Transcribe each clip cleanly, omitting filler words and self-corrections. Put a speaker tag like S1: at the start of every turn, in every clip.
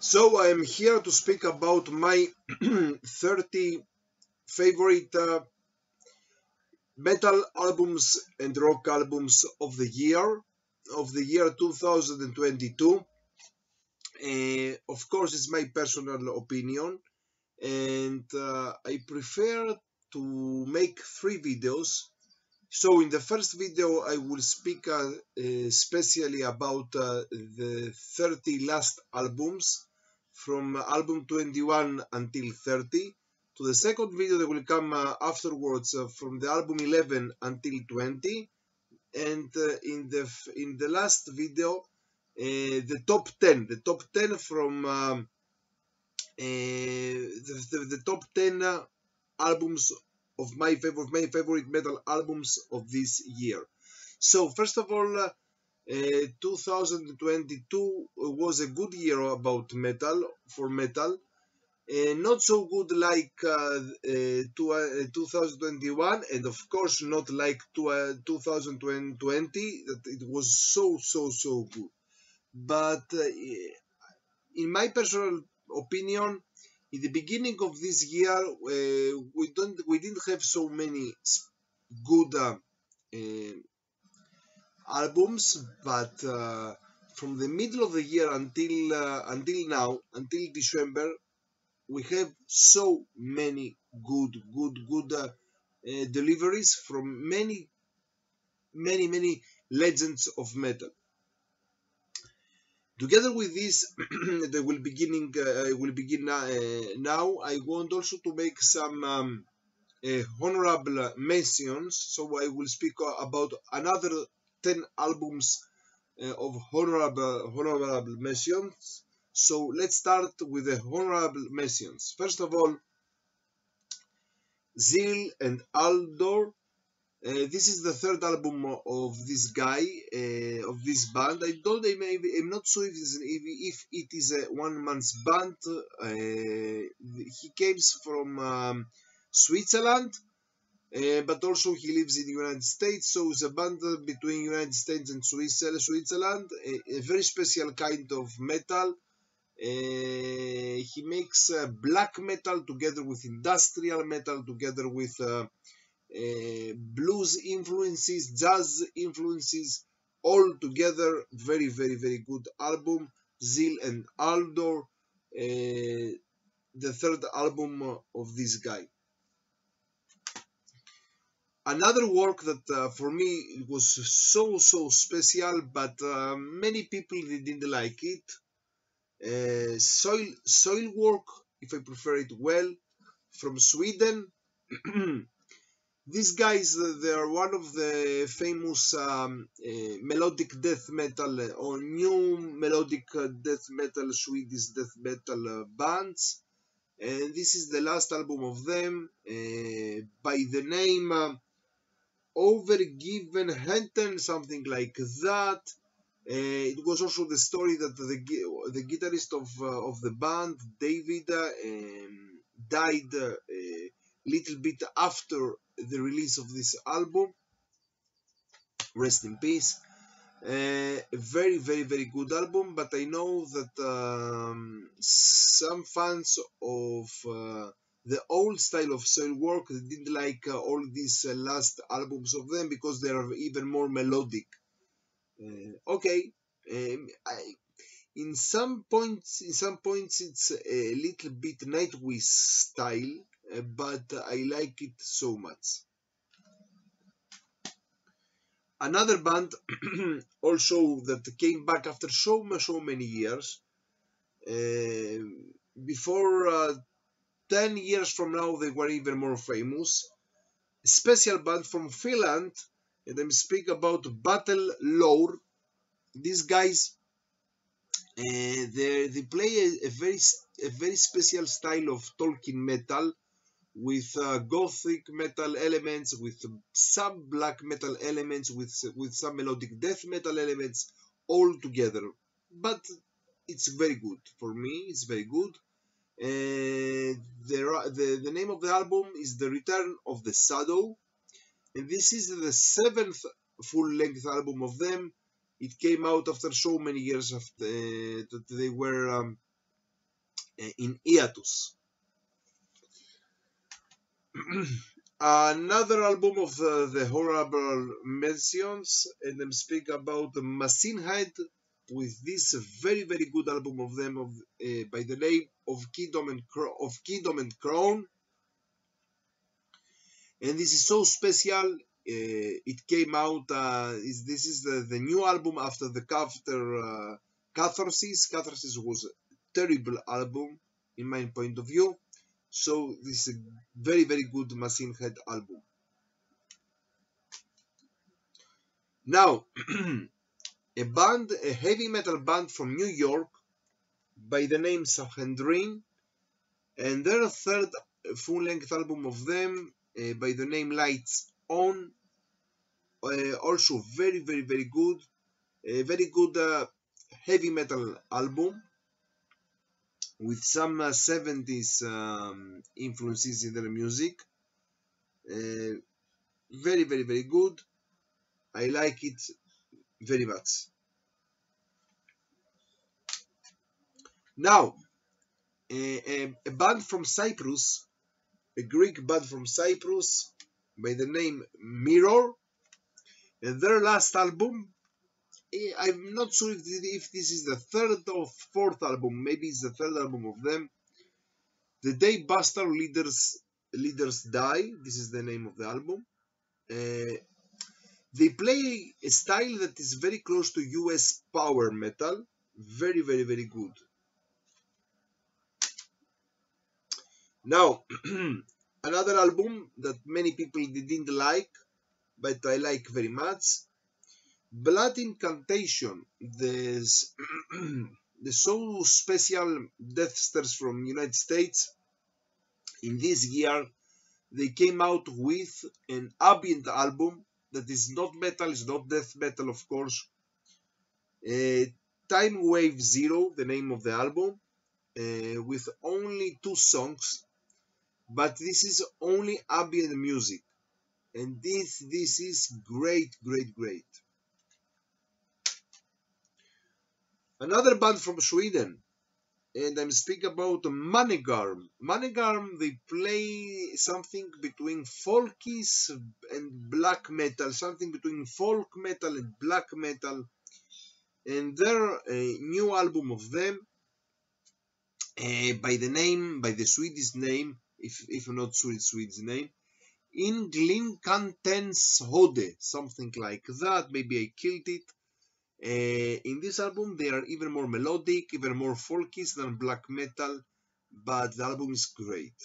S1: So I am here to speak about my 30 favorite metal albums and rock albums of the year 2022. Of course, it's my personal opinion, and I prefer to make three videos. So in the first video, I will speak especially about the 30 last albums from album 21 until 30. To the second video that will come afterwards from the album 11 until 20. And in the last video, the top 10 from the top 10 albums of my favorite metal albums of this year. So first of all, 2022 was a good year about metal for metal. Not so good like 2021, and of course not like 2020 that it was so good. But in my personal opinion, in the beginning of this year, we didn't have so many good albums, but from the middle of the year until now, until December, we have so many good deliveries from many legends of metal. Together with this, I will begin now. I want also to make some honorable mentions. So I will speak about another 10 albums of honorable mentions. So let's start with the honorable mentions. First of all, Zeal and Aldor. This is the third album of this guy, of this band. I'm not sure if it is a one-man band. He comes from Switzerland, but also he lives in the United States. So it's a band between United States and Switzerland. A very special kind of metal. He makes black metal together with industrial metal, together with blues influences, jazz influences, all together. Very good album, Zeal and Aldor, the third album of this guy. Another work that for me it was so special, but many people didn't like it. Soilwork, if I prefer it well, from Sweden. These guys, they are one of the famous melodic death metal or new melodic death metal, Swedish death metal bands. And this is the last album of them by the name Overgiven Henten, something like that. It was also the story that the guitarist of the band, David, died a little bit after the release of this album. Rest in peace. Very good album, but I know that some fans of the old style of Soilwork didn't like all these last albums of them because they are even more melodic. Okay, in some points it's a little bit Nightwish style, but I like it so much. Another band also that came back after so many years, before 10 years from now they were even more famous. A special band from Finland, and I'm speaking about Battle Lore. These guys, they play a very special style of Tolkien metal, with gothic metal elements, with some black metal elements, with some melodic death metal elements, all together. But it's very good for me. It's very good. The name of the album is The Return of the Shadow, and this is the 7th full-length album of them. It came out after so many years after that they were in hiatus. Another album of the honorable mentions, and I'm speaking about Machine Head with this very good album of them by the name of Kingdom and Crown, and this is so special. It came out. This is the new album after Catharsis. Catharsis was a terrible album in my point of view. So this is a very good Machine Head album. Now, a heavy metal band from New York by the name Sanhedrin, and their third full-length album of them by the name Lights On, also very good, a very good heavy metal album with some 70s influences in their music. Very good. I like it very much. Now, a band from Cyprus, a Greek band from Cyprus by the name Mirror, and their last album, I'm not sure if this is the third or fourth album, maybe it's the third album of them. The Day Bastard Leaders Die, this is the name of the album. They play a style that is very close to US power metal, very good. Now, another album that many people didn't like, but I like very much, Blood Incantation, the so special Deathsters from United States. In this year, they came out with an ambient album that is not metal, is not death metal, of course. Time Wave Zero, the name of the album, with only 2 songs, but this is only ambient music, and this is great. Another band from Sweden, and I'm speaking about Manegarm. Manegarm, they play something between folkies and black metal, something between folk metal and black metal, and their new album of them, by the Swedish name, if not Swedish name, Inglinkantens Hode, something like that. Maybe I killed it. In this album, they are even more melodic, even more folky than black metal, but the album is great.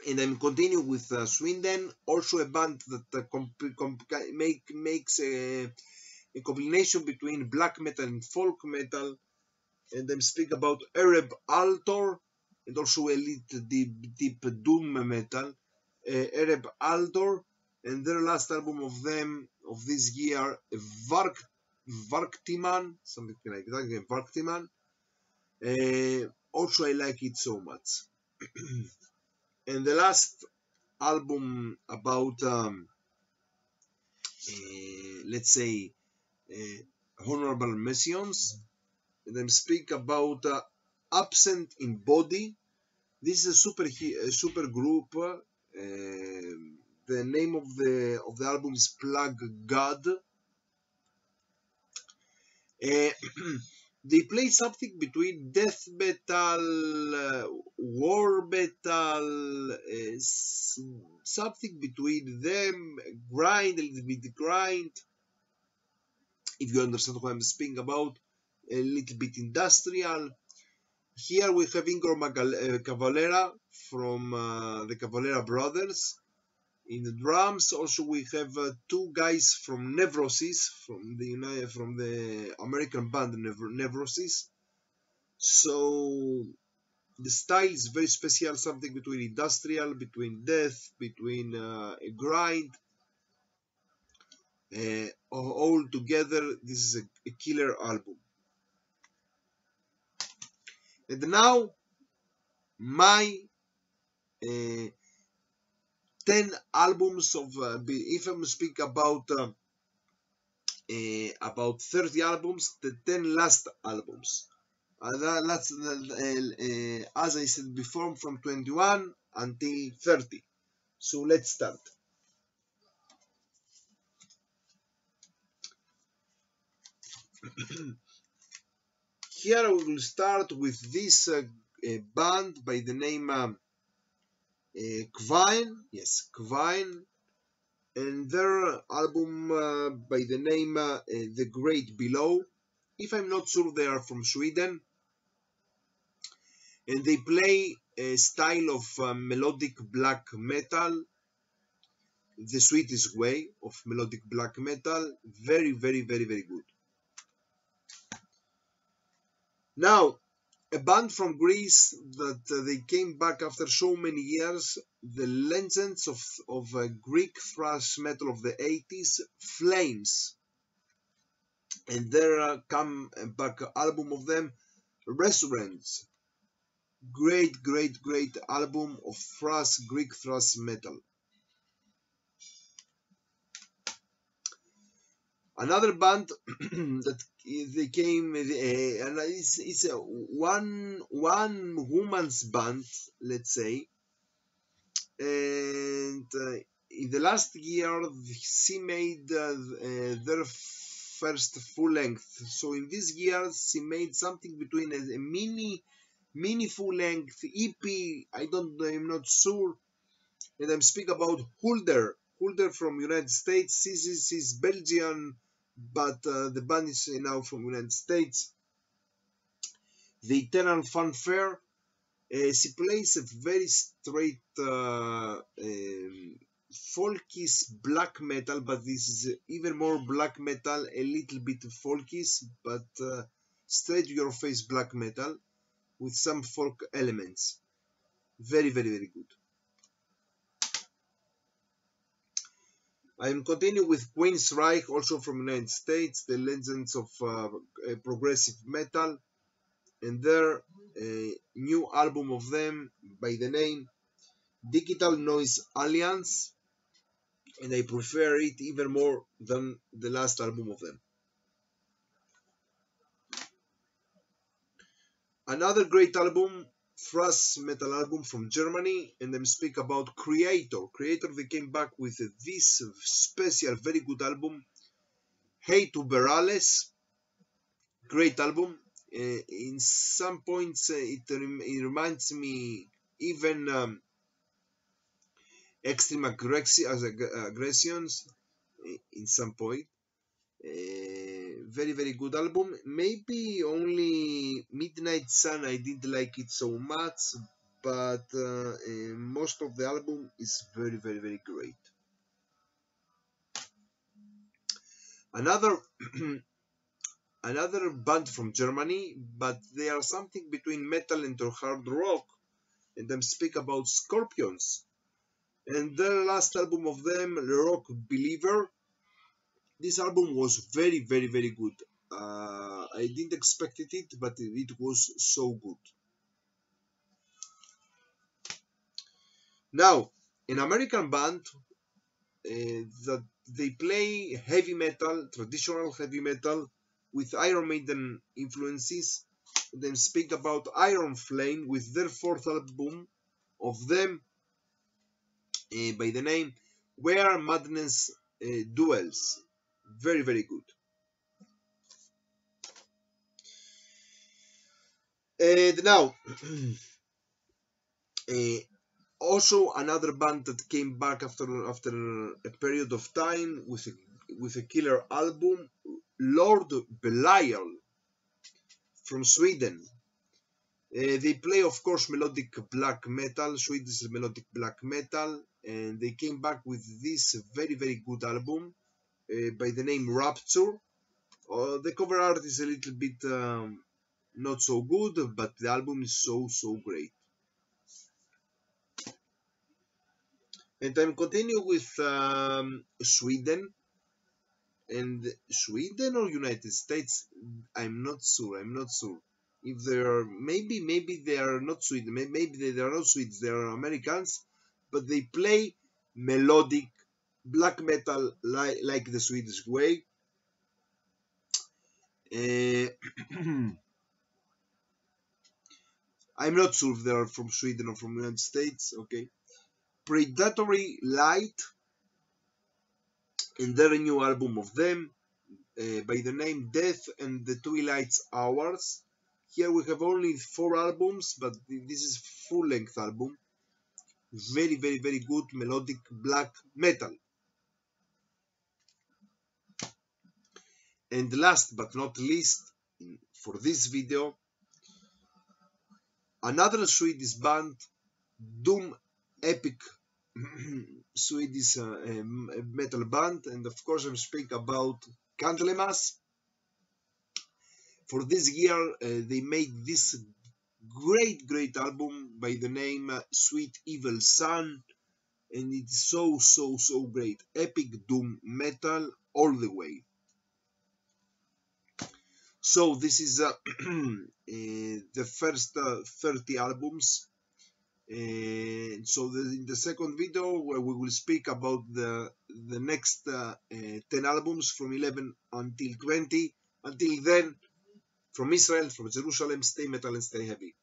S1: And I'm continuing with Sweden, also a band that makes a combination between black metal and folk metal, and I'm speaking about Ereb Altor, and also a little deep doom metal, Ereb Altor, and their last album of this year, Varktiman, something like that, Varktiman. Also I like it so much. And the last album about, let's say, honorable mentions, and I'm speaking about Absent in Body. This is a super group. The name of the album is Plug God. They play something between death metal, war metal, something between them, a little bit grind. If you understand what I'm speaking about, a little bit industrial. Here we have Igor Cavalera from the Cavalera Brothers in the drums. Also, we have 2 guys from Nevrosis, from the American band Nevrosis. So the style is very special, something between industrial, between death, between a grind. All together, this is a killer album. And now, my 10 albums of, if I'm speak about 30 albums, the 10 last albums. That's as I said before, from 21 until 30. So let's start. Here we will start with this band by the name Quine. Yes, Quine. And their album by the name The Great Below. If I'm not sure, they are from Sweden. And they play a style of melodic black metal, the Swedish way of melodic black metal. Very, very, very, very good. Now, a band from Greece that they came back after so many years, the legends of Greek thrash metal of the 80s, Flames. And there come back album of them, Resurrence. Great, great, great album of thrash, Greek thrash metal. Another band that they came, and it's a one woman's band, let's say, and in the last year she made their first full length. So in this year she made something between a mini full length EP. I'm not sure. And I'm speaking about Hulder. Hulder from United States. She's Belgian, but the band is now from United States. The Eternal Fanfare. She plays a very straight folkish black metal, but this is even more black metal, a little bit folkish, but straight to your face black metal with some folk elements. Very, very, very good. I am continuing with Queensryche, also from United States, the legends of progressive metal, and their new album of them by the name Digital Noise Alliance, and I prefer it even more than the last album of them. Another great album, thrash metal album from Germany, and I speak about Kreator. Kreator, they came back with this special, very good album, Hate Uberales. Great album. In some points, it reminds me even extreme aggressions in some point. Very, very good album. Maybe only Midnight Sun I didn't like it so much, but most of the album is very, very, very great. Another another band from Germany, but they are something between metal and hard rock, and I'm speak about Scorpions. And their last album of them, Rock Believer. This album was very, very, very good. I didn't expect it, but it was so good. Now, an American band that they play heavy metal, traditional heavy metal, with Iron Maiden influences. Then speak about Iron Flame with their fourth album of them by the name Where Madness Dwells. Very, very good. And now, also another band that came back after a period of time with a killer album, Lord Belial from Sweden. They play, of course, melodic black metal, Swedish melodic black metal, and they came back with this very, very good album by the name Rapture. The cover art is a little bit not so good, but the album is so great. And I'm continuing with Sweden. And Sweden or United States, I'm not sure. If they are maybe they are not Sweden. Maybe they are not Swedes. They are Americans, but they play melodic black metal like the Swedish way. I'm not sure if they are from Sweden or from the United States. Okay, Predatory Light, and their new album of them by the name Death and the Twilight's Hours. Here we have only 4 albums, but this is full-length album. Very, very, very good melodic black metal. And last but not least, for this video, another Swedish band, Doom Epic Swedish metal band, and of course I'm speaking about Candlemas. For this year, they made this great album by the name Sweet Evil Sun, and it's so great. Epic doom metal all the way. So this is the first 30 albums. So in the second video, where we will speak about the next 10 albums from 11 until 20. Until then, from Israel, from Jerusalem, stay metal and stay heavy.